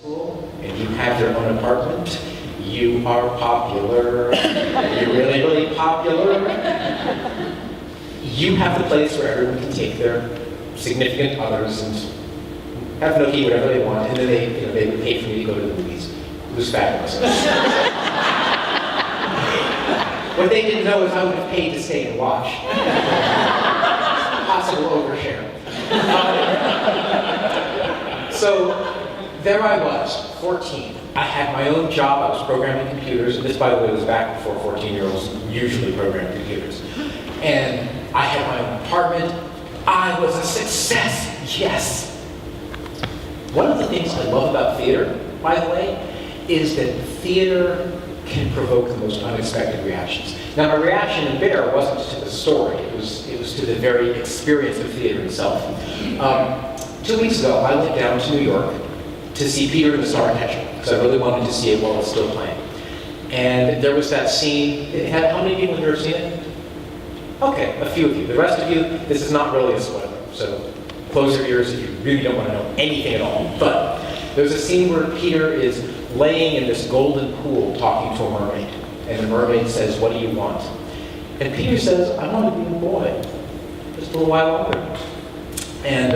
school and you have your own apartment, you are popular. You're really, really popular. You have the place where everyone can take their significant others and have them eat whatever they want, and then they would pay for me to go to the movies. It was fabulous. What they didn't know is I would have paid to stay and watch. Possible overshare. So there I was, 14. I had my own job. I was programming computers. And this, by the way, was back before 14-year-olds usually programmed computers. And I had my own apartment. I was a success, yes. One of the things I love about theater, by the way, is that theater can provoke the most unexpected reactions. Now, my reaction in Bear wasn't to the story. It was to the very experience of theater itself. 2 weeks ago, I went down to New York to see Peter and the Star Catcher, because I really wanted to see it while it's still playing. And there was that scene. How many people here have seen it? Okay, a few of you. The rest of you, this is not really a spoiler, so close your ears if you really don't want to know anything at all. But there's a scene where Peter is laying in this golden pool talking to a mermaid. And the mermaid says, "What do you want?" And Peter says, "I want to be a boy, just a little while longer." And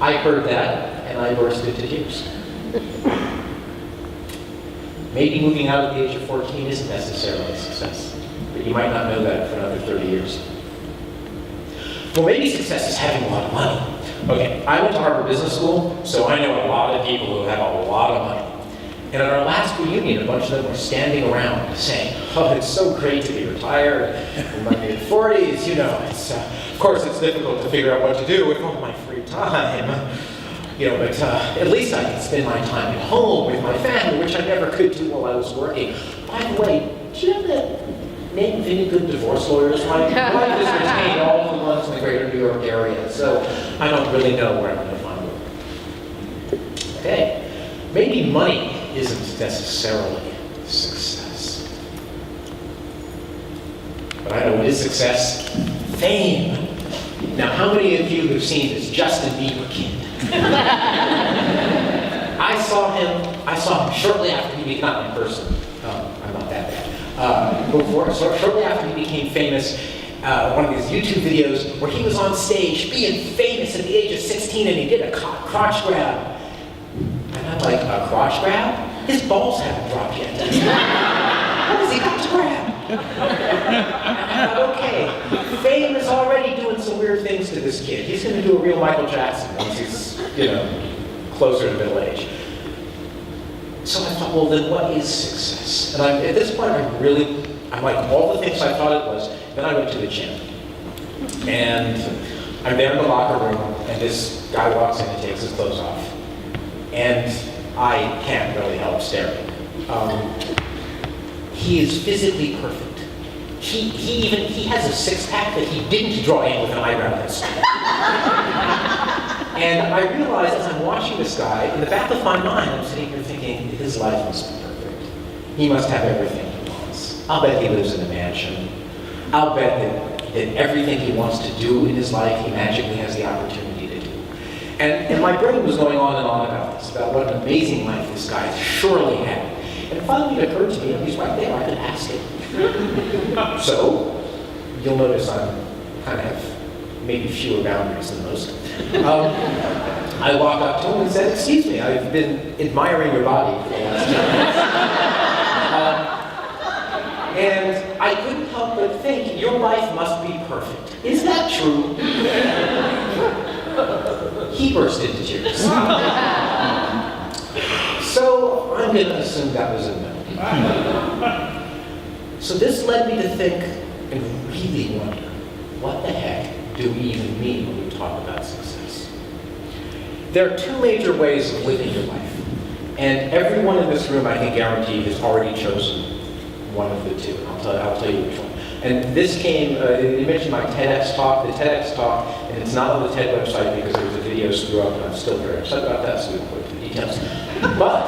I heard that, and I burst into tears. Maybe moving out at the age of 14 isn't necessarily a success, but you might not know that for another 30 years. Well, maybe success is having a lot of money. Okay, I went to Harvard Business School, so I know a lot of people who have a lot of money. And at our last reunion, a bunch of them were standing around saying, "Oh, it's so great to be retired in my mid-40s, you know. Of course, it's difficult to figure out what to do with all my free time. But at least I can spend my time at home with my family, which I never could do while I was working. By the way, do you have that name of any good divorce lawyers? My wife has retained all the ones in the greater New York area, so I don't really know where I'm going to find them." Okay, maybe money isn't necessarily success. But I know what is success. Fame. Now, how many of you have seen this Justin Bieber kid? I saw him shortly after he became, not in person, I'm not that bad, shortly after he became famous, one of these YouTube videos where he was on stage being famous at the age of 16 and he did a crotch grab. And I'm like, a crotch grab? His balls haven't dropped yet. What has he got to grab? And I thought, okay, fame is already doing some weird things to this kid. He's going to do a real Michael Jackson once he's, closer to middle age. So I thought, well, then what is success? And at this point, I'm like all the things I thought it was. Then I went to the gym. And I'm there in the locker room, and this guy walks in and takes his clothes off. And I can't really help staring. He is physically perfect. He has a six-pack that he didn't draw in with an eyebrow pencil. And I realized as I'm watching this guy, in the back of my mind, I'm sitting here thinking, his life must be perfect. He must have everything he wants. I'll bet he lives in a mansion. I'll bet that everything he wants to do in his life, he magically has the opportunity to do. And my brain was going on and on about this, about what an amazing life this guy surely had. And finally it occurred to me, he's right there, I could ask him. So, you'll notice I kind of have maybe fewer boundaries than most. I walked up to him and said, "Excuse me, I've been admiring your body for the last 10 minutes. And I couldn't help but think, your life must be perfect. Is that true?" He burst into tears. So I'm going to assume that was a no. So this led me to think and really wonder, what the heck do we even mean when we talk about success? There are two major ways of living your life. And everyone in this room, I can guarantee, has already chosen one of the two. I'll tell you which one. And this came, you mentioned my TEDx talk, the TEDx talk, and it's not on the TED website because there was a video screw up, and I'm still very upset about that, so we won't go into the details. But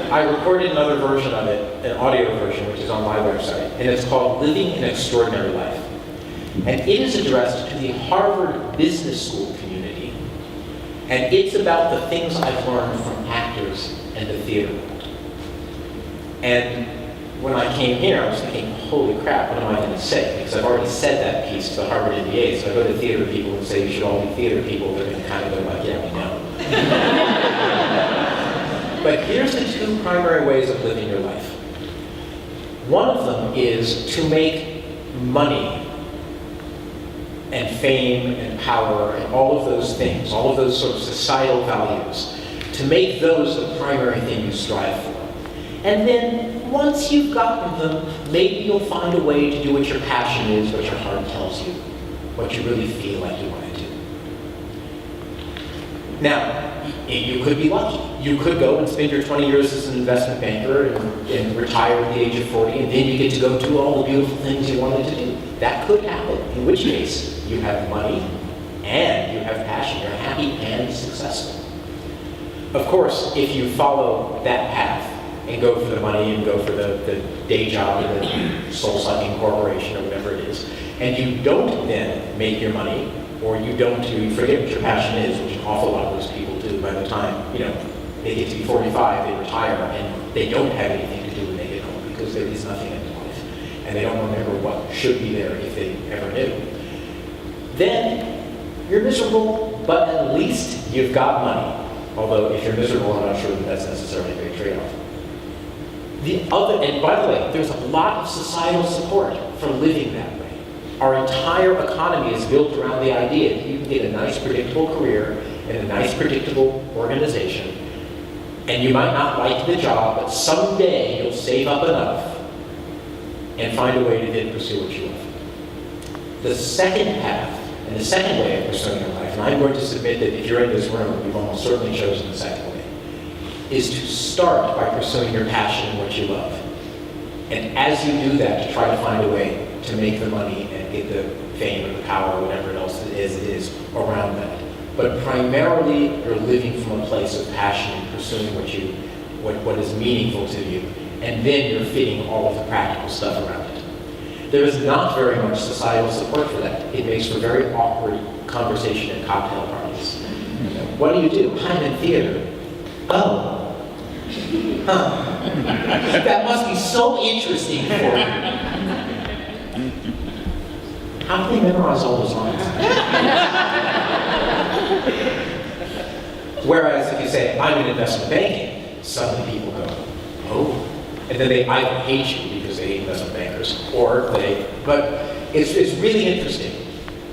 I recorded another version of it, an audio version, which is on my website, and it's called Living an Extraordinary Life. And it is addressed to the Harvard Business School community, and it's about the things I've learned from acting actors and the theater world. And when I came here, I was thinking, holy crap, what am I going to say? Because I've already said that piece to the Harvard MBA, so I go to theater people and say, you should all be theater people. They're going to kind of go like, yeah, we know. But here's the two primary ways of living your life. One of them is to make money and fame and power and all of those things, all of those sort of societal values, to make those the primary thing you strive for. And then once you've gotten them, maybe you'll find a way to do what your passion is, what your heart tells you, what you really feel like you want to do. Now, you could be lucky. You could go and spend your 20 years as an investment banker and retire at the age of 40, and then you get to go do all the beautiful things you wanted to do. That could happen, in which case you have money and you have passion. You're happy and successful. Of course, if you follow that path and go for the money and go for the day job in the soul-sucking corporation or whatever it is, and you don't then make your money, or you forget what your passion is, which an awful lot of those people do by the time, they get to be 45, they retire, and they don't have anything to do when they get home because there is nothing in their life. And they don't remember what should be there if they ever knew. Then you're miserable, but at least you've got money. Although if you're miserable, I'm not sure that that's necessarily a great trade-off. And by the way, there's a lot of societal support for living that way. Our entire economy is built around the idea that you can get a nice, predictable career in a nice, predictable organization, and you might not like the job, but someday you'll save up enough and find a way to then pursue what you love. The second path, and the second way of pursuing your life, and I'm going to submit that if you're in this room, you've almost certainly chosen the second way, is to start by pursuing your passion and what you love. And as you do that, to try to find a way to make the money and get the fame or the power or whatever else it is around that. But primarily, you're living from a place of passion and pursuing what is meaningful to you. And then you're fitting all of the practical stuff around it. There is not very much societal support for that. It makes for very awkward conversation at cocktail parties. What do you do? I'm in theater. Oh. Huh. That must be so interesting for you. How can you memorize all those lines? Whereas if you say, I'm in investment banking, suddenly people go, oh. And then they either hate you because they hate investment bankers, but it's really interesting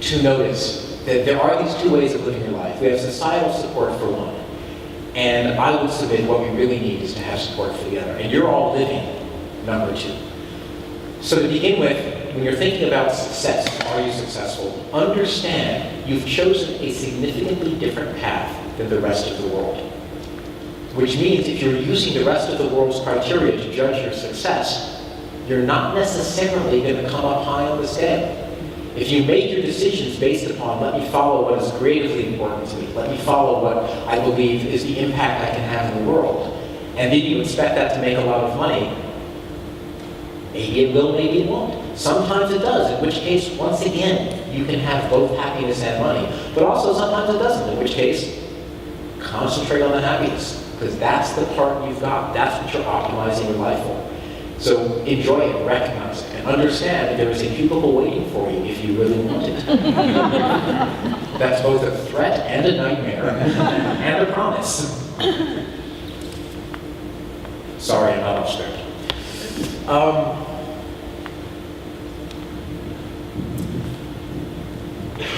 to notice that there are these two ways of living your life. We have societal support for one. And I would submit what we really need is to have support for the other. And you're all living number two. So to begin with, when you're thinking about success, are you successful? Understand you've chosen a significantly different path than the rest of the world. Which means if you're using the rest of the world's criteria to judge your success, you're not necessarily going to come up high on the scale. If you make your decisions based upon, let me follow what is creatively important to me, let me follow what I believe is the impact I can have in the world, and then you expect that to make a lot of money, maybe it will, maybe it won't. Sometimes it does, in which case, once again, you can have both happiness and money. But also sometimes it doesn't, in which case, concentrate on the happiness, because that's the part you've got. That's what you're optimizing your life for. So enjoy it, recognize it, and understand that there is a cubicle waiting for you if you really want it. That's both a threat and a nightmare, and a promise. Sorry, I'm not off script.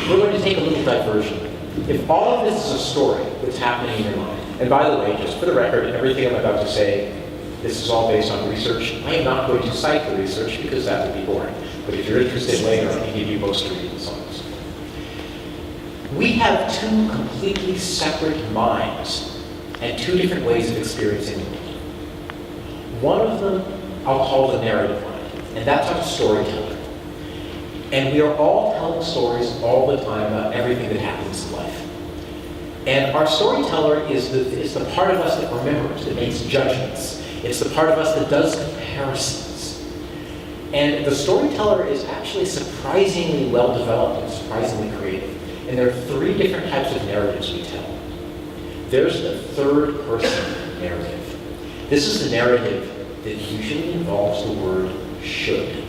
We're going to take a little diversion. If all of this is a story that's happening in your mind, and by the way, just for the record, everything I'm about to say, this is all based on research. I am not going to cite the research because that would be boring. But if you're interested later, I can give you most of the reasons on this. We have two completely separate minds and two different ways of experiencing the world. One of them I'll call the narrative mind, and that's our storyteller. And we are all telling stories all the time about everything that happens in life. And our storyteller is the part of us that remembers, that makes judgments. It's the part of us that does comparisons. And the storyteller is actually surprisingly well-developed and surprisingly creative. And there are three different types of narratives we tell. There's the third person narrative. This is the narrative that usually involves the word should.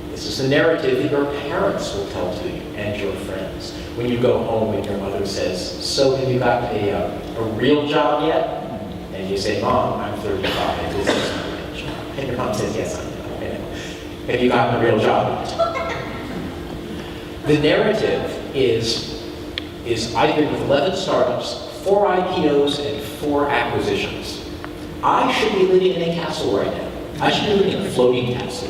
This is the narrative that your parents will tell to you and your friends. When you go home and your mother says, so have you got a real job yet? And you say, Mom, I'm 35, this is my real job. And your mom says, yes, I know. Have you gotten a real job yet? The narrative is I've been with 11 startups, 4 IPOs, and 4 acquisitions. I should be living in a castle right now. I should be living in a floating castle.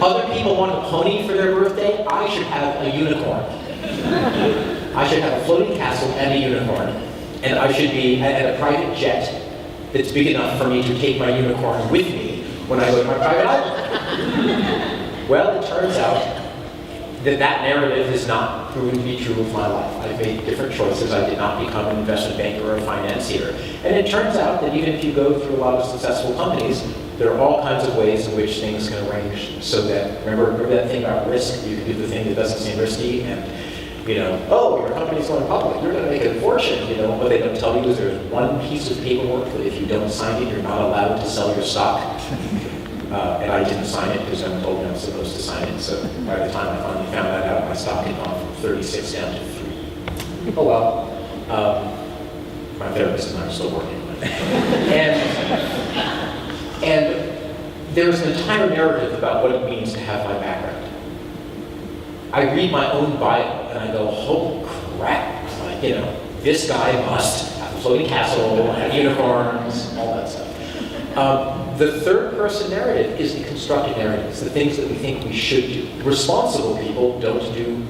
Other people want a pony for their birthday. I should have a unicorn. I should have a floating castle and a unicorn. And I should be at a private jet that's big enough for me to take my unicorn with me when I go to my private island. Well, it turns out that narrative is not proven to be true of my life. I've made different choices. I did not become an investment banker or a financier. And it turns out that even if you go through a lot of successful companies, there are all kinds of ways in which things can arrange so that, remember that thing about risk? You can do the thing that doesn't seem risky and, oh, your company's going public, you're going to make a fortune. What they don't tell you is there's one piece of paperwork that if you don't sign it, you're not allowed to sell your stock. And I didn't sign it because I was told I was supposed to sign it. So by the time I finally found that out, my stock had gone from 36 down to 3. Oh well. My therapist and I are still working on it. And there's an entire narrative about what it means to have my background. I read my own bio and I go, holy crap. Like, this guy must have a floating castle, have unicorns, all that stuff. The third person narrative is the constructed narrative. It's the things that we think we should do. Responsible people don't do